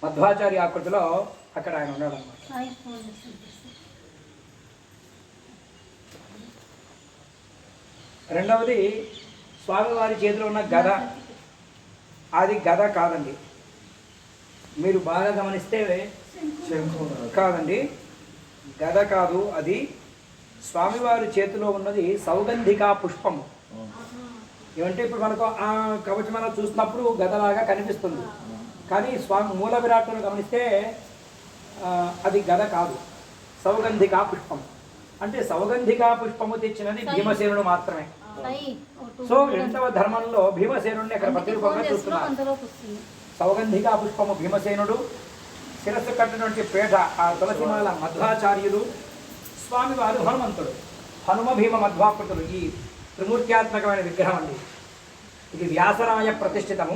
మధ్వాచార్య ఆకృతిలో అక్కడ ఆయన ఉన్నాడు అన్నమాట. రెండవది స్వామివారి చేతిలో ఉన్న గద, అది గద కాదండి. మీరు బాగా గమనిస్తే కాదండి, గద కాదు, అది స్వామివారి చేతిలో ఉన్నది సౌగంధికా పుష్పము. ఏమంటే ఇప్పుడు మనకు ఆ కవచమల చూసినప్పుడు గదలాగా కనిపిస్తుంది, కానీ స్వామి మూల విరాట్ను గమనిస్తే అది గద కాదు, సౌగంధికా పుష్పం. అంటే సౌగంధికా పుష్పము తెచ్చినది భీమసేనుడు మాత్రమే. సో రెండవ ధర్మంలో భీమసేనుడిని అక్కడ ప్రతిరూపంగా చూస్తున్నారు. సౌగంధికా పుష్పము భీమసేనుడు, శిరస్సు కట్టినటువంటి పేట ఆ తులసిమాల మధ్వాచార్యులు, స్వామివారు హనుమంతుడు. హనుమ భీమ మధ్వాకృతులు ఈ త్రిమూర్త్యాత్మకమైన విగ్రహం అండి. ఇది వ్యాసరాయ ప్రతిష్ఠితము.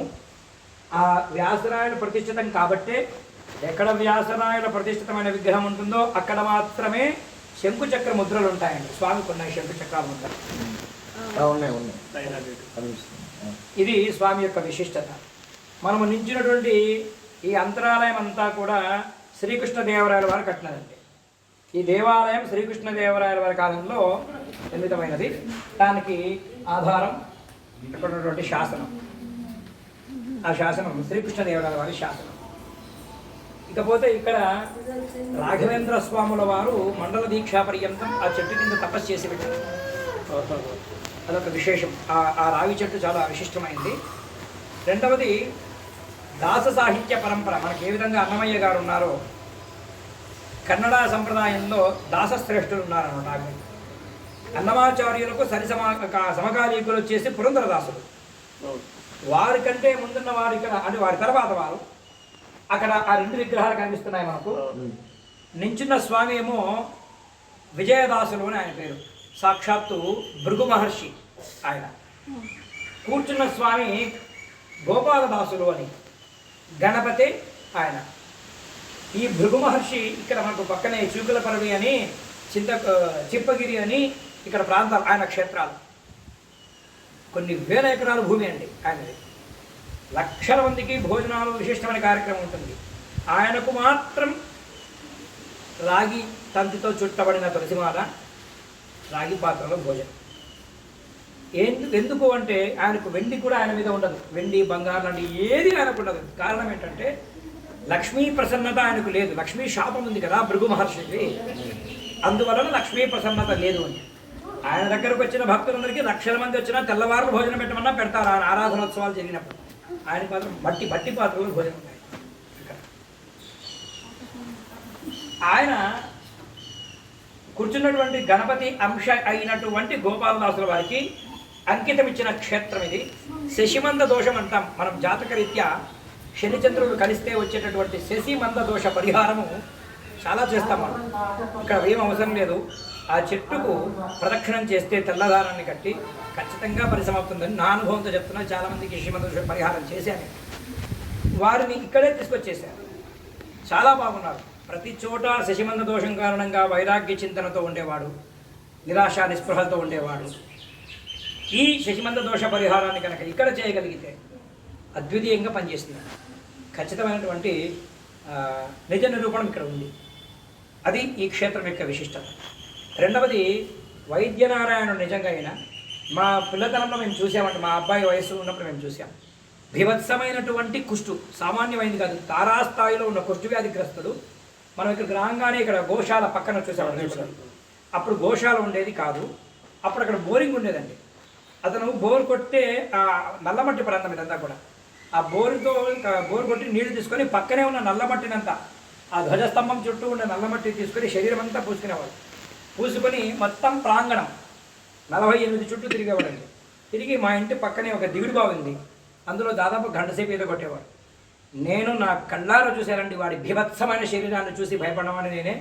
ఆ వ్యాసరాయుడు ప్రతిష్ఠితం కాబట్టే ఎక్కడ వ్యాసరాయుడు ప్రతిష్ఠితమైన విగ్రహం ఉంటుందో అక్కడ మాత్రమే శంకుచక్ర ముద్రలు ఉంటాయండి. స్వామికి ఉన్నాయి శంకుచక్రాలు ముద్రలు. ఇది స్వామి యొక్క విశిష్టత. మనము నించినటువంటి ఈ అంతరాలయం అంతా కూడా శ్రీకృష్ణదేవరాయల వారు కట్టినదండి. ఈ దేవాలయం శ్రీకృష్ణదేవరాయల వారి కాలంలో నిర్మితమైనది. దానికి ఆధారం ఇక్కడ ఉన్నటువంటి శాసనం. ఆ శాసనం శ్రీకృష్ణదేవరాయల వారి శాసనం. ఇకపోతే ఇక్కడ రాఘవేంద్ర స్వాముల వారు మండల దీక్షా పర్యంతం ఆ చెట్టు కింద తపస్సు చేసి పెట్టారు. అదొక విశేషం. ఆ రావి చెట్టు చాలా విశిష్టమైంది. రెండవది దాస సాహిత్య పరంపర. మనకి ఏ విధంగా అన్నమయ్య గారు ఉన్నారో కన్నడ సంప్రదాయంలో దాసశ్రేష్ఠులు ఉన్నారన్నమాట. అన్నమాచార్యులకు సమకాలీకులు వచ్చేసి పురంధరదాసులు. వారికంటే ముందున్న వారు ఇక్కడ, అంటే వారి తర్వాత వారు అక్కడ ఆ రెండు విగ్రహాలు కనిపిస్తున్నాయి మనకు. నించున్న స్వామి ఏమో విజయదాసులు అని ఆయన పేరు, సాక్షాత్తు భృగు మహర్షి ఆయన. కూర్చున్న స్వామి గోపాలదాసులు అని, గణపతి ఆయన. ఈ భృగు మహర్షి ఇక్కడ మనకు పక్కనే చూకుల పరవి అని, చిప్పగిరి అని ఇక్కడ ప్రాంతాలు ఆయన క్షేత్రాలు. కొన్ని వేల ఎకరాల భూమి అండి ఆయనది. లక్షల మందికి భోజనాలు విశిష్టమైన కార్యక్రమం ఉంటుంది. ఆయనకు మాత్రం రాగి తంతితో చుట్టబడిన తులసిమాల, రాగి పాత్రలో భోజనం. ఎందుకు అంటే ఆయనకు వెండి కూడా ఆయన మీద ఉండదు. వెండి బంగారం లాంటి ఏది ఆయనకు ఉండదు. కారణం ఏంటంటే లక్ష్మీ ప్రసన్నత ఆయనకు లేదు. లక్ష్మీ శాపం ఉంది కదా భృగు మహర్షికి, అందువలన లక్ష్మీ ప్రసన్నత లేదు అని. ఆయన దగ్గరకు వచ్చిన భక్తులందరికీ లక్షల మంది వచ్చినా తెల్లవారులు భోజనం పెట్టమన్నా పెడతారు. ఆయన ఆరాధనోత్సవాలు జరిగినప్పుడు ఆయనకు మాత్రం బట్టి పాత్రలు భోజనం ఉంటాయి. ఆయన కూర్చున్నటువంటి గణపతి అంశ అయినటువంటి గోపాలదాసుల వారికి అంకితం ఇచ్చిన క్షేత్రం ఇది. శశిమంద దోషం అంటాం మనం. జాతకరీత్యా శనిచంద్రులు కలిస్తే వచ్చేటటువంటి శశిమంద దోష పరిహారము చాలా చేస్తాం మనం. ఇక్కడ ఏం అవసరం లేదు. ఆ చెట్టుకు ప్రదక్షిణం చేస్తే తెల్లదారాన్ని కట్టి ఖచ్చితంగా పరిసమాప్తుందని నా అనుభవంతో చెప్తున్నా. చాలామందికి శశిమంద దోష పరిహారం చేశాను. వారిని ఇక్కడే తీసుకొచ్చేసారు. చాలా బాగున్నారు. ప్రతి చోట శశిమంద దోషం కారణంగా వైరాగ్య చింతనతో ఉండేవాడు, నిరాశ నిస్పృహలతో ఉండేవాడు. ఈ శశిమంద దోష పరిహారాన్ని కనుక ఇక్కడ చేయగలిగితే అద్వితీయంగా పనిచేస్తుంది. ఖచ్చితమైనటువంటి నిజ నిరూపణం ఇక్కడ ఉంది. అది ఈ క్షేత్రం యొక్క విశిష్టత. రెండవది వైద్యనారాయణుడు నిజంగా అయినా మా పిల్లతనంలో మేము చూసామంటే, మా అబ్బాయి వయస్సు ఉన్నప్పుడు మేము చూసాం. బీభత్సమైనటువంటి కుష్టు, సామాన్యమైంది కాదు, తారాస్థాయిలో ఉన్న కుష్టు వ్యాధిగ్రస్తుడు. మనం ఇక్కడ రాగానే ఇక్కడ గోశాల పక్కన చూసాము. అప్పుడు గోశాల ఉండేది కాదు, అప్పుడు అక్కడ బోరింగ్ ఉండేదండి. అతను బోర్ కొట్టే నల్లమట్టి ప్రాంతం ఇదంతా కూడా. ఆ బోర్ కొట్టి నీళ్లు తీసుకొని పక్కనే ఉన్న నల్లమట్టినంతా, ఆ ధ్వజస్తంభం చుట్టూ ఉన్న నల్లమట్టి తీసుకొని శరీరం అంతా పూసుకునేవాడు. పూసుకొని మొత్తం ప్రాంగణం 48 చుట్టూ తిరిగేవాడండి. తిరిగి మా ఇంటి పక్కనే ఒక దిగుడు బాగుంది, అందులో దాదాపు గంటసేపు ఏదో కొట్టేవాడు. నేను నా కళ్ళారా చూశానండి వాడి బీభత్సమైన శరీరాన్ని చూసి భయపడమని నేనే.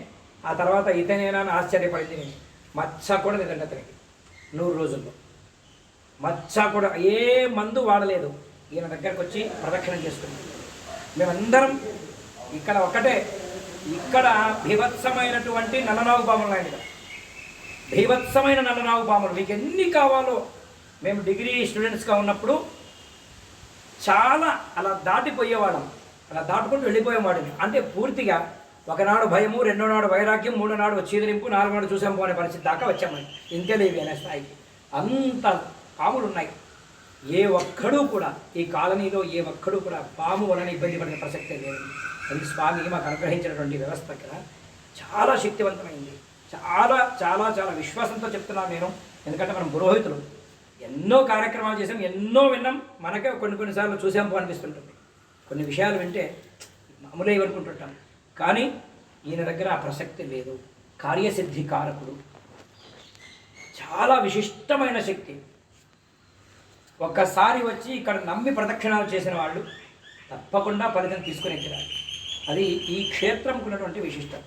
ఆ తర్వాత ఇతనేనా అని ఆశ్చర్యపడింది నేను. మచ్చ కూడా లేదండి అతనికి 100 రోజుల్లో. మచ్చ కూడా, ఏ మందు వాడలేదు. ఈయన దగ్గరకు వచ్చి ప్రదక్షిణం చేసుకున్నాం మేమందరం. ఇక్కడ ఒకటే, ఇక్కడ బీభత్సమైనటువంటి నల్లనాగు పాములు ఉన్నాయి. బీభత్సమైన నల్లనాగు పాములు మీకు ఎన్ని కావాలో మేము డిగ్రీ స్టూడెంట్స్గా ఉన్నప్పుడు చాలా అలా దాటిపోయేవాళ్ళం, అలా దాటుకుంటూ వెళ్ళిపోయేవాడిని. అంటే పూర్తిగా ఒకనాడు భయము, రెండో నాడు వైరాగ్యం, మూడో నాడు చీదరింపు, నాలుగో నాడు చూసాం పోనే పరిస్థితి దాకా వచ్చామని. ఇంతేలేవి అనే స్థాయికి అంత పాములు ఉన్నాయి. ఏ ఒక్కడూ కూడా ఈ కాలనీలో ఏ ఒక్కడూ కూడా పాము వలన ఇబ్బంది పడిన ప్రసక్తే లేదు. అది స్వామి మాకు అనుగ్రహించినటువంటి వ్యవస్థ కదా చాలా శక్తివంతమైంది. చాలా చాలా చాలా విశ్వాసంతో చెప్తున్నాను నేను. ఎందుకంటే మనం పురోహితులు ఎన్నో కార్యక్రమాలు చేసాం, ఎన్నో విన్నాం. మనకే కొన్నిసార్లు చూసాము అనిపిస్తుంటుంది. కొన్ని విషయాలు వింటే మామూలే అనుకుంటుంటాం. కానీ ఈయన దగ్గర ఆ ప్రసక్తి లేదు. కార్యసిద్ధి కారకుడు, చాలా విశిష్టమైన శక్తి. ఒక్కసారి వచ్చి ఇక్కడ నమ్మి ప్రదక్షిణాలు చేసిన వాళ్ళు తప్పకుండా ఫలితం తీసుకుని ఎక్కిరాలి. అది ఈ క్షేత్రంకు ఉన్నటువంటి విశిష్టం.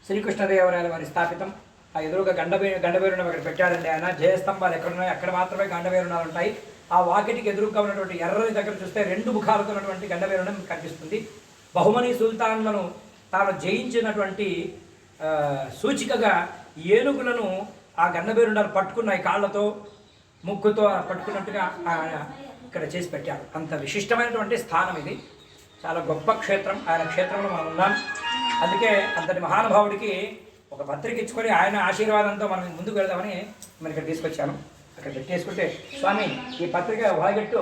శ్రీకృష్ణదేవరాయల వారి స్థాపితం. ఆ ఎదురుగా గండబేరుండం అక్కడ పెట్టాడండి ఆయన. జయస్తంభాలు ఎక్కడున్నాయి అక్కడ మాత్రమే గండబేరుండాలు ఉంటాయి. ఆ వాకిటికి ఎదురుగా ఉన్నటువంటి ఎర్రని దగ్గర చూస్తే 2 ముఖాలతో ఉన్నటువంటి గండబేరుండం కనిపిస్తుంది. బహుమని సుల్తాన్లను తాను జయించినటువంటి సూచికగా ఏనుగులను ఆ గండబేరుండాలు పట్టుకున్నాయి, కాళ్ళతో ముక్కుతో పట్టుకున్నట్టుగా ఇక్కడ చేసి పెట్టాడు. అంత విశిష్టమైనటువంటి స్థానం ఇది. చాలా గొప్ప క్షేత్రం. ఆయన క్షేత్రంలో మనం ఉన్నాం. అందుకే అంతటి మహానుభావుడికి ఒక పత్రిక ఇచ్చుకొని ఆయన ఆశీర్వాదంతో మనం ముందుకు వెళ్దామని మనం ఇక్కడ తీసుకొచ్చాను. అక్కడ పెట్టేసుకుంటే స్వామి ఈ పత్రిక వాగట్టు